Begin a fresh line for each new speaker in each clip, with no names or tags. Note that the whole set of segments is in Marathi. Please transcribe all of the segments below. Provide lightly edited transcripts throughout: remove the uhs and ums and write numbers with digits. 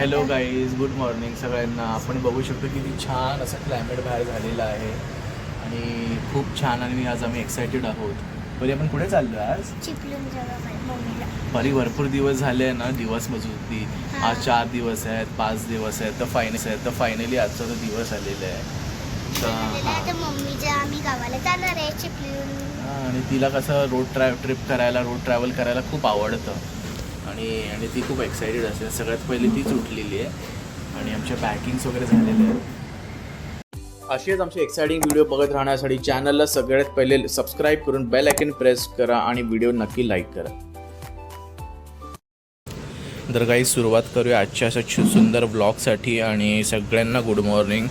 हॅलो गाईज, गुड मॉर्निंग सगळ्यांना. आपण बघू शकतो किती छान असं क्लायमेट बाहेर झालेलं आहे आणि खूप छान. आणि आज आम्ही एक्सायटेड आहोत. परी आपण कुठे चाललो आज?
चिपळूण मम्मीला.
परी भरपूर दिवस झाले आहे ना, दिवस मजूती. आज 4 दिवस आहेत, 5 दिवस आहेत, तर फायनली आजचा तो दिवस आलेला आहे.
तर मम्मीच्या आम्ही गावाला जाणार आहे चिपळूण.
आणि तिला कसं रोड ट्रॅव्हल करायला खूप आवडतं आणि ती खूप एक्सायटेड असते. सगळ्यात पहिली तीच उठलेली आहे आणि आमच्या पॅकिंग्स वगैरे झालेले आहेत. असेच आमचे एक्सायटिंग व्हिडिओ बघत राहण्यासाठी चॅनलला सगळ्यात पहिले सबस्क्राईब करून बेल आयकॉन प्रेस करा आणि व्हिडिओ नक्की लाईक करा. तर काही सुरुवात करूया आजच्या अशा सुंदर ब्लॉगसाठी. आणि सगळ्यांना गुड मॉर्निंग.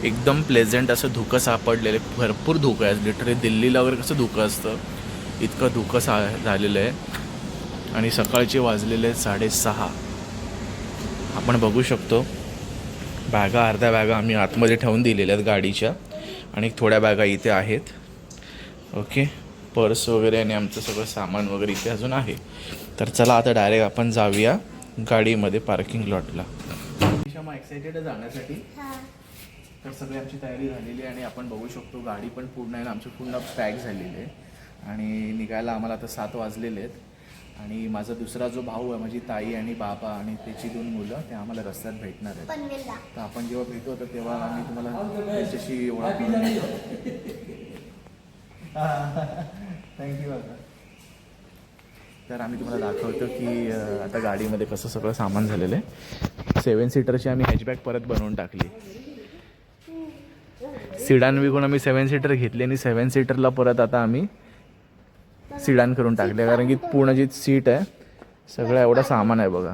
एकदम प्लेझंट असं धुकं सापडलेलं आहे. भरपूर धुकं आहे. लिटरली दिल्लीला वगैरे कसं धुकं असतं, इतकं धुकं झालेलं आहे. आणि सकाळचे वाजलेले आहेत 6:30. आपण बघू शकतो अर्ध्या बॅगा आम्ही आतमध्ये ठेवून दिलेल्या आहेत गाडीच्या आणि थोड्या बॅगा इथे आहेत. ओके, पर्स वगैरे आणि आमचं सगळं सामान वगैरे इथे अजून आहे. तर चला आता डायरेक्ट आपण जाऊया गाडीमध्ये पार्किंग लॉटला. मग एक्सायटेड आहे जाण्यासाठी. तर सगळी आमची तयारी झालेली आहे आणि आपण बघू शकतो गाडी पण पूर्ण आहे ना, आमची पूर्ण पॅक झालेली आहे आणि निघायला आम्हाला आता 7 वाजलेले आहेत. आणि माझा दुसरा जो भाऊ आहे, माझी ताई आणि बाबा आणि त्याची 2 मुलं, ते आम्हाला रस्त्यात भेटणार आहेत. तर आपण जेव्हा भेटू तर तेव्हा आम्ही तुम्हाला त्याच्याशी ओळख करून देतो. थँक्यू बाबा. तर आम्ही तुम्हाला दाखवतो की आता गाडीमध्ये कसं सगळं सामान झालेलं आहे. 7 सीटरची आम्ही हॅचबॅक परत बनवून टाकली. सिडान विकून आम्ही 7 सीटर घेतली आणि 7 सीटरला परत आता आम्ही सिडान करून टाकले, कारण की पूर्ण जी सीट आहे सगळं एवढं सामान आहे बघा.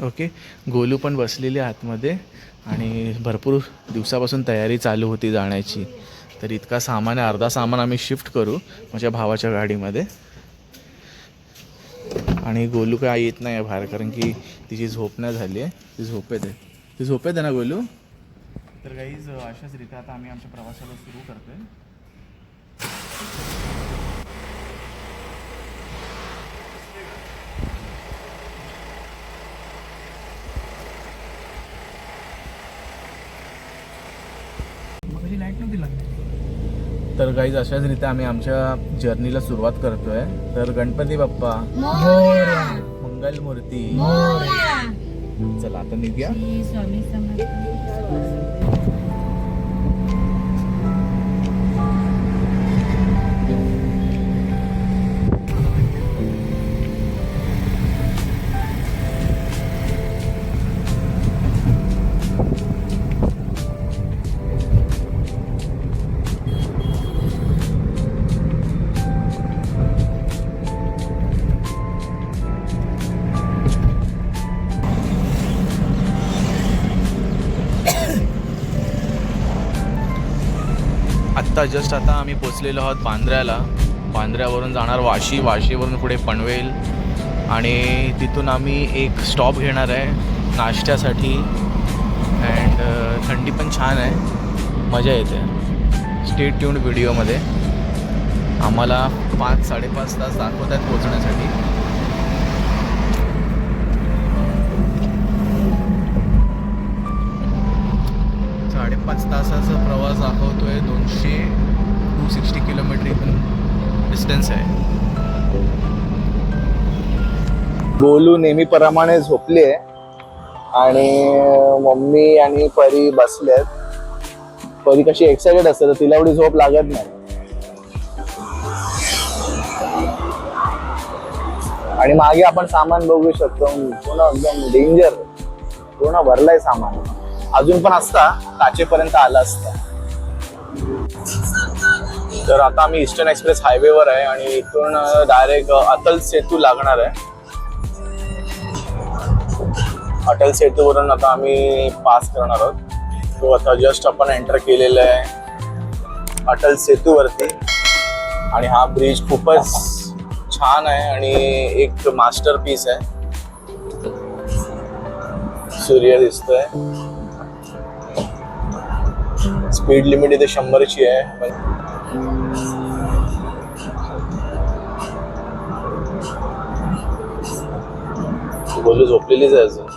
ओके, गोलू पण बसलेली आतमध्ये आणि भरपूर दिवसापासून तयारी चालू होती जाण्याची. तर इतका सामान आहे, अर्धा सामान आम्ही शिफ्ट करू माझ्या भावाच्या गाडीमध्ये. आणि गोलू काय येत नाही आहे बाहेर, कारण की तिची झोप नाही झाली आहे. ती झोपेत आहे ना गोलू. तर गाईज अशाच रीती आता आम्ही आमच्या प्रवासाला सुरू करतोय. तर गाईज अशाच रीती आम्ही आमच्या जर्नीला सुरुवात करतोय. तर गणपती बाप्पा मोरया, मंगल मूर्ती मोरया. चला आता निघूया. स्वामी समर्थ. जस्ट आता आम्ही पोचलेलो आहोत बांद्र्याला. बांद्र्यावरून जाणार वाशी, वाशीवरून पुढे पनवेल आणि तिथून आम्ही एक स्टॉप घेणार आहे नाश्त्यासाठी. अँड थंडी पण छान आहे, मजा येते. स्टे ट्यून्ड व्हिडिओमध्ये. आम्हाला 5-5.5 तास दाखवत आहेत पोचण्यासाठी. 5.5 तासाचा प्रवास दाखवतोय. 260 किलोमीटर इथून डिस्टन्स आहे. गोलू नेहमीप्रमाणे झोपली आहे आणि मम्मी आणि परी बसलेत. परी कशी एक्सायटेड असते तर तिला एवढी झोप लागत नाही. आणि मागे आपण सामान बघू शकतो, पूर्ण एकदम डेंजर, पूर्ण भरलाय सामान. अजून पण असता काचेपर्यंत आला असता. तर आता आम्ही ईस्टर्न एक्सप्रेस हायवेवर आहे आणि इथून डायरेक्ट अटल सेतू लागणार आहे. अटल सेतूवरून आता आम्ही पास करणार आहोत. तो आता जस्ट आपण एंटर केलेला आहे अटल सेतूवरती. आणि हा ब्रिज खूपच छान आहे आणि एक मास्टर पीस आहे. सूर्य दिसतोय. स्पीड लिमिट इथे 100ची आहे. गोलू झोपलेलीच आहे अजून.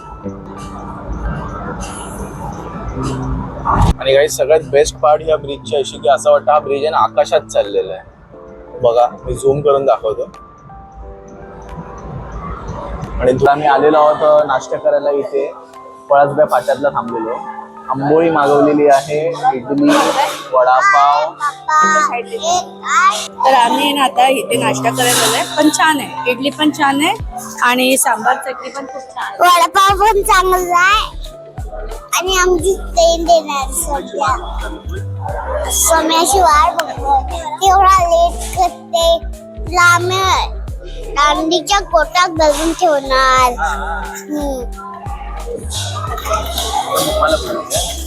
आणि काही सगळ्यात बेस्ट पार्ट या ब्रिजची अशी की असं वाटतं हा ब्रिज आहे ना आकाशात चाललेला आहे. बघा मी झूम करून दाखवतो. आणि तुला मी आलेलो आहोत नाश्ता करायला इथे पळसब्या फाट्यातला थांबलेलो. आंबोळी मागवलेली आहे, इडली, वडापाव.
तर आम्ही ना आता इथे नाश्ता करायला आलोय, पण छान आहे. इडली पण छान आहे आणि सांबार चटणी पण खूप छान आहे.
वडापाव पण चांगला आहे आणि आमची ट्रेन देणार सध्या. सोम्याची वाट बघतोय, तेवढा लेट करते. लांबीच्या पोटात भरून ठेवणार.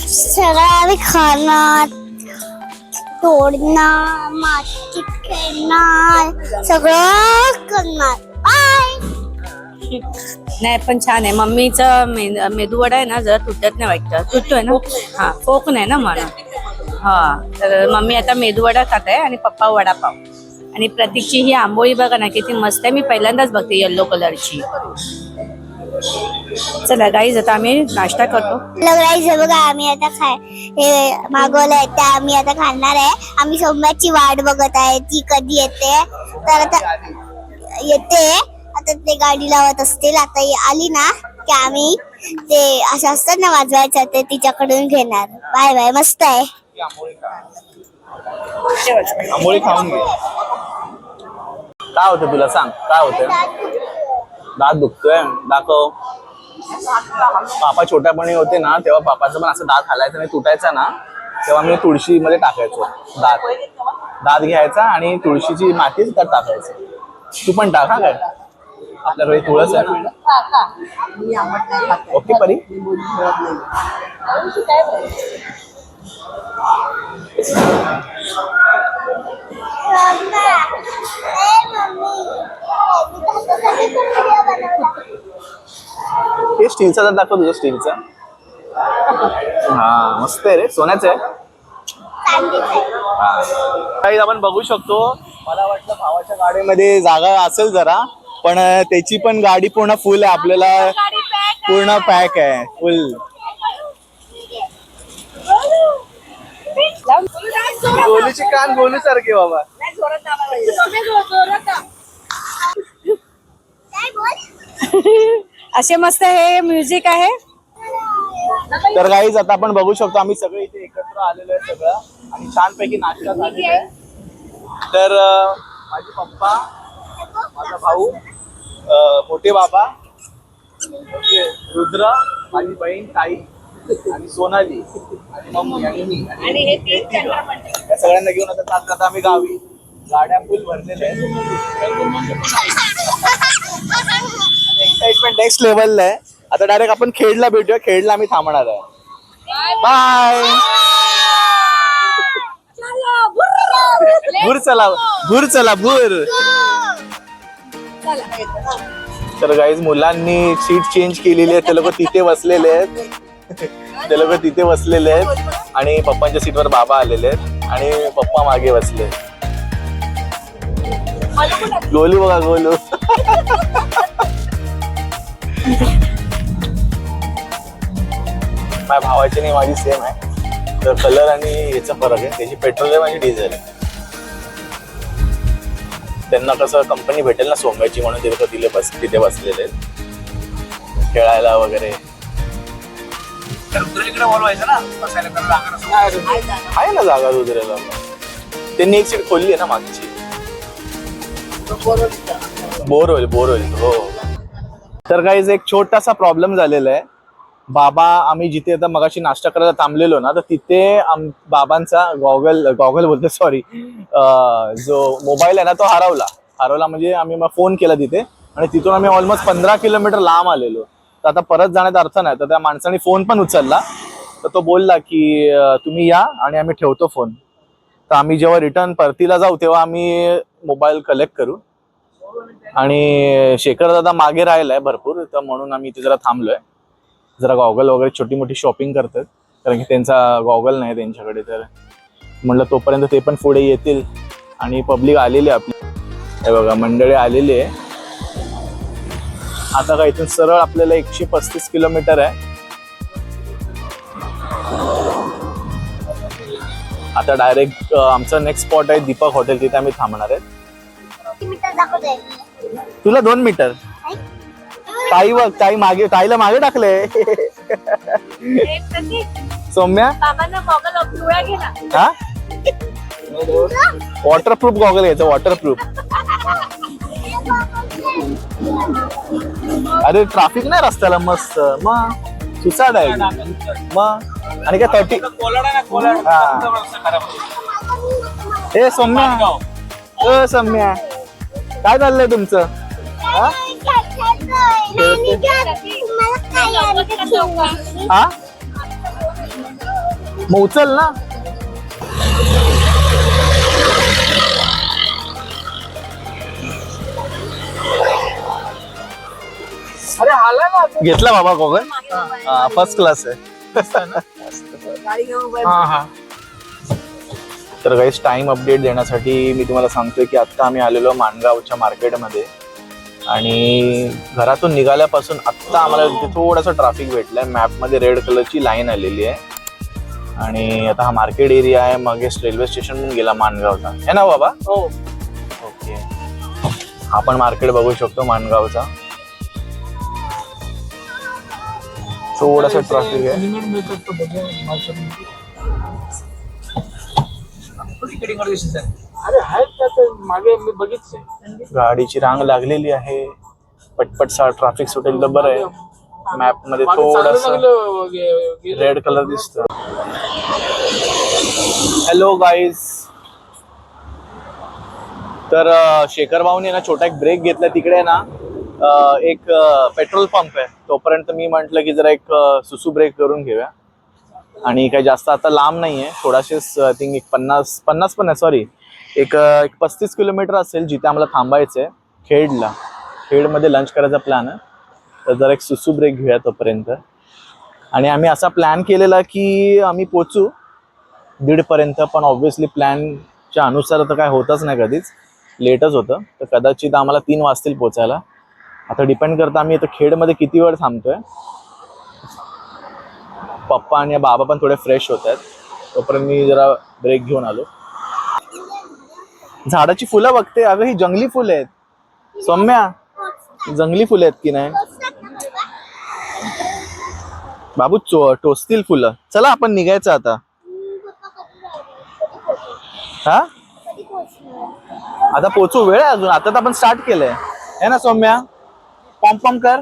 सगळं आम्ही खाणार, तोडणार, मातीत खेळणार, सगळं करणार. बाय.
नाही पण छान आहे. मम्मीचं मेदूवडा आहे ना जरा तुटत नाही वाटतं. तुटतोय ना? हा फोक नाही ना म्हणून. हा तर मम्मी आता मेदूवडा खात आहे आणि पप्पा वडापाव. आणि प्रतीकची ही आंबोळी बघा ना किती मस्त आहे. मी पहिल्यांदाच बघते येल्लो कलरची. चला गाईज आता आम्ही नाश्ता करतो.
गाईज बघा आम्ही आता हे मागवलंय ते आम्ही आता खाणार आहे. आम्ही सोमवारची वाट बघत आहे, ती कधी येते. तर आता येते, आता ते गाडी लावत असतील. आता आली ना की आम्ही ते असं असतात ना वाजवायचं ते तिच्याकडून घेणार. Bye bye. मस्त आहे.
आंबोळी खाऊन घे. काय होतं तुला सांग, काय होतं? दात दुखतोय, दाखव. पापा छोट्यापणी होते ना तेव्हा पापाचं पण असं दात हालायचं नाही, तुटायचा ना तेव्हा मी तुळशी मध्ये टाकायचो दात घ्यायचा आणि तुळशीची माती त्यात टाकायचं. तू पण टाक. काय आपल्याकडे तुळस आहे ना. ओके परी. हे स्टीलचा दात दाखव तुझं. स्टीलचा. हा मस्त आहे रे, सोन्याचं आहे. काही आपण बघू शकतो. मला वाटलं भावाच्या गाडीमध्ये जागा असेल जरा, पण त्याची पण गाडी पूर्ण फुल आहे. आपल्याला पूर्ण पॅक आहे, फुल. गोलूची कान गोलू सारखे बाबा.
असे मस्त हे म्युझिक आहे.
तर गाईज आता आपण बघू शकतो आम्ही सगळे इथे एकत्र आलेलो आहे सगळं आणि छानपैकी नाश्ता झालेला आहे. तर माझे पप्पा, माझा भाऊ, मोठे बाबा, रुद्र, माझी बहीण ताई आणि सोनाली आणि मम्मी आणि मी या सगळ्यांना घेऊन आता आम्ही गावी. गाड्या फुल भरलेल्या आहेत. एक्साइटमेंट नेक्स्ट लेवलला आहे. आता डायरेक्ट आपण खेडला भेटूया. खेडला आम्ही थांबणार आहे. बाय. भूर चला, भूर चला, भूर. तर गाईज मुलांनी सीट चेंज केलेली आहे. ते लोक तिथे बसलेले आहेत. आणि पप्पांच्या सीटवर बाबा आलेले आहेत आणि पप्पा मागे बसले. गोलू बघा, गोलू. माझ्या भावाची आणि माझी सेम आहे. तर कलर आणि याचा फरक आहे. त्याची पेट्रोल आहे, माझी डिझेल आहे. त्यांना कसं कंपनी भेटेल ना सोम्याची म्हणून ते लोक तिथे बसलेले आहेत खेळायला वगैरे. आहे ना जागा रुद्रेला. त्यांनी एक सीट खोलली आहे ना मागची. बोर होईल. हो. तर काही एक छोटासा प्रॉब्लेम झालेला आहे. बाबा आम्ही जिथे आता मगाशी नाश्ता करायला थांबलेलो ना तर तिथे बाबांचा गॉगल बोलतो सॉरी जो मोबाईल आहे ना तो हरवला. म्हणजे आम्ही फोन केला तिथे आणि तिथून आम्ही ऑलमोस्ट 15 किलोमीटर लांब आलेलो. तर आता परत जाण्याचा अर्थ नाही. तर त्या माणसाने फोन पण उचलला. तर तो बोलला की तुम्ही या आणि आम्ही ठेवतो फोन. तर आम्ही जेव्हा रिटर्न परतीला जाऊ तेव्हा आम्ही मोबाईल कलेक्ट करू. आणि शेखर दादा मागे राहिलाय भरपूर, तर म्हणून आम्ही इथे जरा थांबलोय. जरा गॉगल वगैरे छोटी मोठी शॉपिंग करतात कारण की त्यांचा गॉगल नाही त्यांच्याकडे. तर म्हटलं तोपर्यंत ते पण पुढे येतील. आणि पब्लिक आलेली आपली, हे बघा मंडळी आलेली आहे. आता का इथून सरळ आपल्याला 135 किलोमीटर आहे. आता डायरेक्ट आमचं नेक्स्ट स्पॉट आहे दीपक हॉटेल, तिथे आम्ही थांबणार आहे. तुला 2 मीटर ताई बघ, ताई मागे, ताईला मागे टाकले. सौम्या हा वॉटरप्रूफ गॉगल घ्यायचं, वॉटरप्रूफ. अरे ट्रॅफिक नाही रस्त्याला, मस्त मग सुसाट आहे मग. आणि काय 30. हे सौम्या, सौम्या काय चाललंय तुमचं? हा मग उचल ना.
अरे हाला ना
घेतला बाबा गॉगल, फर्स्ट क्लास आहे. तर गाईस टाइम अपडेट देण्यासाठी मी तुम्हाला सांगतोय की आता आम्ही आलेलो माणगावच्या मार्केटमध्ये आणि घरातून निघाल्यापासून आत्ता आम्हाला थोडासा ट्रॅफिक भेटलाय. मॅपमध्ये रेड कलरची लाईन आलेली आहे आणि आता हा मार्केट एरिया आहे. मग रेल्वे स्टेशन पण गेला माणगावचा, है ना बाबा?
हो.
ओके, आपण मार्केट बघू शकतो माणगावचा. थोडासा ट्रॅफिक आहे.
अरे आहेत त्यात मागे मी बघितले.
गाडीची रांग लागलेली आहे. पटपट ट्रॅफिक सुटेल तर बरं आहे. मॅप मध्ये थोडस रेड कलर दिसत. Hello guys. तर शेखर भाऊने ना छोटा एक ब्रेक घेतला तिकडे ना. एक पेट्रोल पंप आहे, तोपर्यंत मी म्हंटल की जरा एक सुसू ब्रेक करून घेऊया. आणि काही जास्त आता लांब नाहीये, थोडाशेच आय थिंक एक 50 पण नाही, सॉरी एक 35 किलोमीटर असेल जिथे आम्हाला थांबायचंय. खेडला, खेडमध्ये लंच करायचा प्लॅन आहे. तर जरा एक सुसू ब्रेक घेऊया तोपर्यंत. आणि आम्ही असा प्लॅन केलेला की आम्ही पोचू 1:30 पर्यंत, पण ऑब्व्हियसली प्लॅनच्या अनुसार तर काय होतच नाही, कधीच लेटच होतं. तर कदाचित आम्हाला 3 वाजतील पोचायला. आता डिपेंड करतं आम्ही आता खेडमध्ये किती वेळ थांबतोय. पप्पा आणि बाबा पण थोडे फ्रेश होत आहेत, तोपर्यंत मी जरा ब्रेक घेऊन आलो. झाडाची फुलं बघते. अगं ही जंगली फुलं आहेत सौम्या, जंगली फुलं आहेत की नाही बाबू? टोचतील फुलं. चला आपण निघायचं आता. हा आता पोचू, वेळ आहे अजून. आता तर आपण स्टार्ट केलंय, है ना सौम्या? पॉम पॉम कर.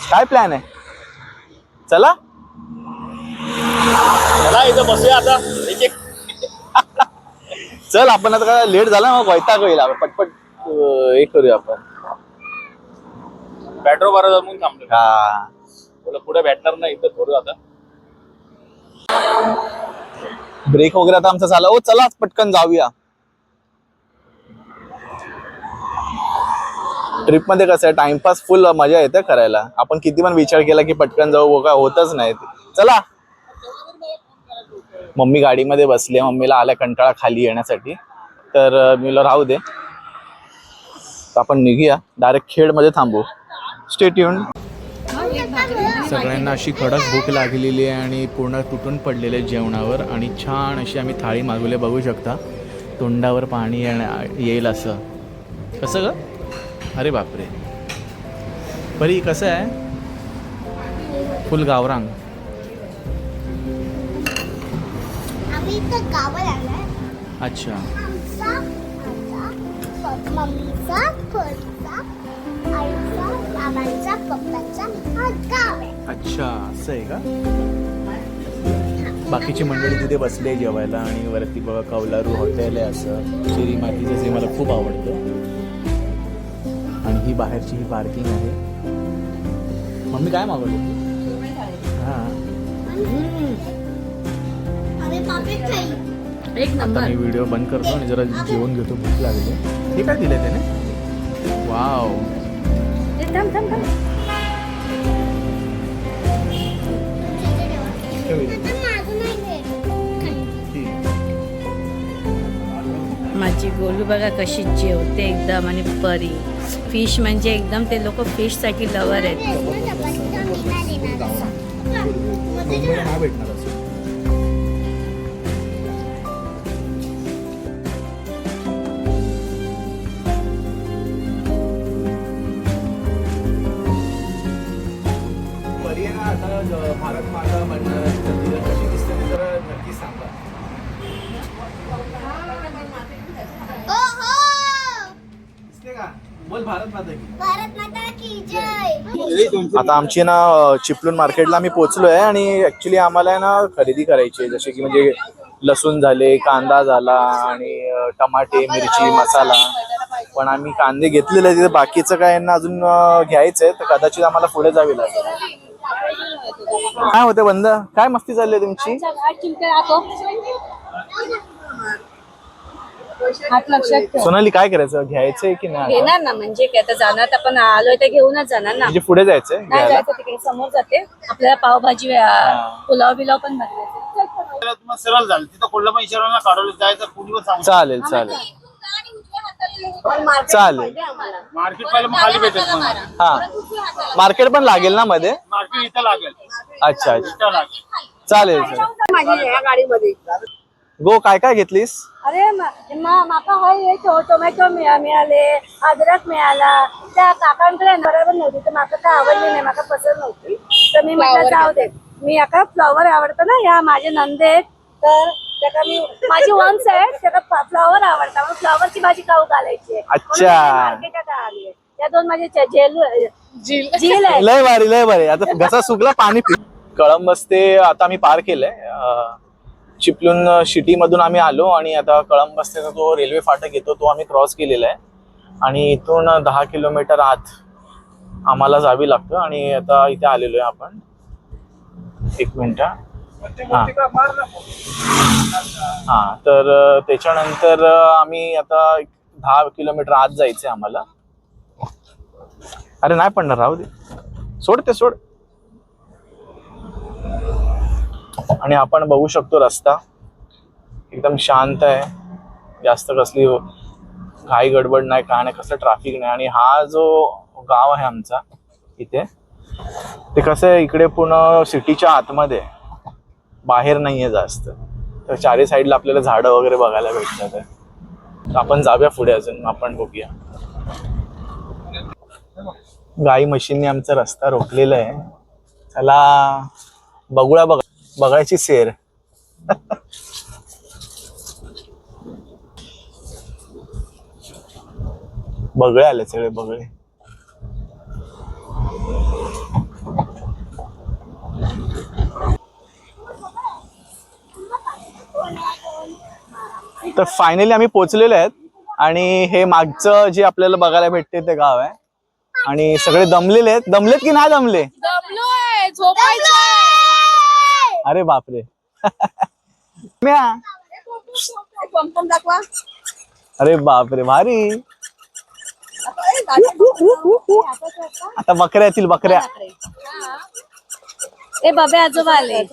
काय प्लॅन आहे? चला इथं बसूया आता. चल आपण आता काय लेट झाला मग वैताग होईल. पटपट हे करूया आपण.
पेट्रोल भरायला म्हणून थांबलो.
हा
पुढे भेटणार नाही इथं थोडं. आता
ब्रेक वगैरे आता आमचा झाला. ओ चला पटकन जाऊया. ट्रिप मध्ये कसं आहे, टाइमपास फुल मजा येते करायला. आपण किती पण विचार केला की पटकन जाऊ, काय होतच नाही. चला. मम्मी गाडीमध्ये बसली आहे, मम्मीला आला कंटाळा खाली येण्यासाठी. तर मीला राहू दे, आपण निघूया. डायरेक्ट खेडमध्ये थांबू. Stay tuned. सगळ्यांना अशी कडक भूक लागलेली आहे आणि पूर्ण तुटून पडलेले जेवणावर. आणि छान अशी आम्ही थाळी मागवली, बघू शकता. तोंडावर पाणी येईल असं. कसं ग? अरे बापरे. परी कसं आहे? फुल गावरांग.
आम्ही इथं गावाला आलोय.
अच्छा.
मम्मीचा, पप्पाचा, आईचा, बाबांचा, पप्पाचा हा गाव आहे.
अच्छा असं आहे का? बाकीची मंडळी तिथे बसले जेवायला. आणि वरती बघा कौलारू हॉटेल आहे असं चिरी मातीचं, जे मला खूप आवडतं. आणि ही बाहेरची ही पार्किंग आहे. मम्मी काय मागवली? हां
एक
आता
नंबर.
मी व्हिडिओ बंद करतो आणि जरा जेवण घेतो, भूक लागली. हे काय दिलंय त्याने? वाव.
थांब थांब थांब. माझी गोलू बघा कशी जेवते एकदम. आणि परी फिश म्हणजे एकदम ते लोक फिश साठी लवर आहेत.
नाही भेटणार असं. भारत माता म्हणणार कशी दिसते ते जरा नक्की सांगा. दिसते का? बोल भारत माता की.
भारत माता की जय.
आता आमची ना चिपळूण मार्केटला आम्ही पोहोचलोय आणि ऍक्च्युली आम्हाला आहे ना खरेदी करायची आहे. जसे की म्हणजे लसूण झाले, कांदा झाला आणि टमाटे, मिरची, मसाला. पण आम्ही कांदे घेतलेले आहेत, तिथे बाकीचं काय यांना अजून घ्यायचंय, तर कदाचित आम्हाला पुढे जावी लागेल. काय होते बंद? काय मस्ती चालली आहे तुमची?
हात लक्षात ठेव.
सोनाली काय करायचं? घ्यायचंय की नाही?
घेणार ना, म्हणजे काय आता जाणार तर आपण आलोय तर घेऊनच जाणार ना.
म्हणजे पुढे जायचंय
नाही
घ्यायला?
जायचं तिकडे समोर जाते. आपल्याला पावभाजी पुलाव बिलाव पण बनवायचं.
तुम्हाला सरळ झालं तिथं कोल्हा पण इशारा काढवलं जायचं कुणी पण सांगू.
चालेल चालेल चालेल.
मार्केट पाहिलं मग खाली भेटेल मला.
हा मार्केट पण लागेल ना मध्ये?
मार्केट इथं लागेल.
अच्छा अच्छा
इथं लागेल.
चालेल चालेल.
माझी या गाडीमध्ये.
गो काय काय घेतलीस?
अरे माका हे टोमॅटो मिळाले, अद्रक मिळाला. त्या काकांकडे बरोबर नव्हती तर माका काय आवडली नाही, माका पसंत नव्हती. तर मी म्हटलं जाऊ दे. मी याका फ्लॉवर आवडतं ना, या माझे नंदे आहेत, तर त्याका मी माझी वंश आहे त्याला फ्लॉवर आवडतं. मग फ्लॉवरची भाजी खाऊ घालायची आहे.
अच्छा.
मार्केटात आली आहे. त्या दोन माझे झील आहे.
लय भारी लय भारी. आता घसा सुकला पाणी पी. कळंब बस्ते आता आम्ही पार केलंय. चिपळूण सिटी मधून आम्ही आलो आणि आता कळंब बस्तेचा जो रेल्वे फाटक येतो तो आम्ही क्रॉस केलेला आहे आणि इथून 10 किलोमीटर आत आम्हाला जावी लागतं. आणि आता इथे आलेलो आहे आपण. एक मिनिट. हा तर त्याच्यानंतर आम्ही आता 10 किलोमीटर आत जायचंय आम्हाला. अरे नाही पडणार, राहू दे, सोड ते सोड. आणि आपण बघू शकतो रस्ता एकदम शांत आहे. जास्त कसली घाई गडबड नाही, काय नाही, कसं ट्रॅफिक नाही. आणि हा जो गाव आहे आमचा इथे, ते कसं आहे इकडे पूर्ण सिटीच्या आतमध्ये, बाहेर नाहीये जास्त. तर चारी साईडला आपल्याला झाडं वगैरे बघायला भेटतात. तर आपण जाऊया पुढे अजून, आपण बघूया. गाई म्हशींनी आमचा रस्ता रोखलेला आहे. चला बघूया बघायची सेर. बगळे आले सगळे बगळे. तर फायनली आम्ही पोहोचलेलो आहेत आणि हे मागचं जे आपल्याला बघायला भेटते ते गाव आहे. आणि सगळे दमलेले आहेत. दमलेत की नाही दमले? अरे बापरे. अरे बापरे भारी. आता बकऱ्या येतील बकऱ्या.
ए बाबे आजोबा आले.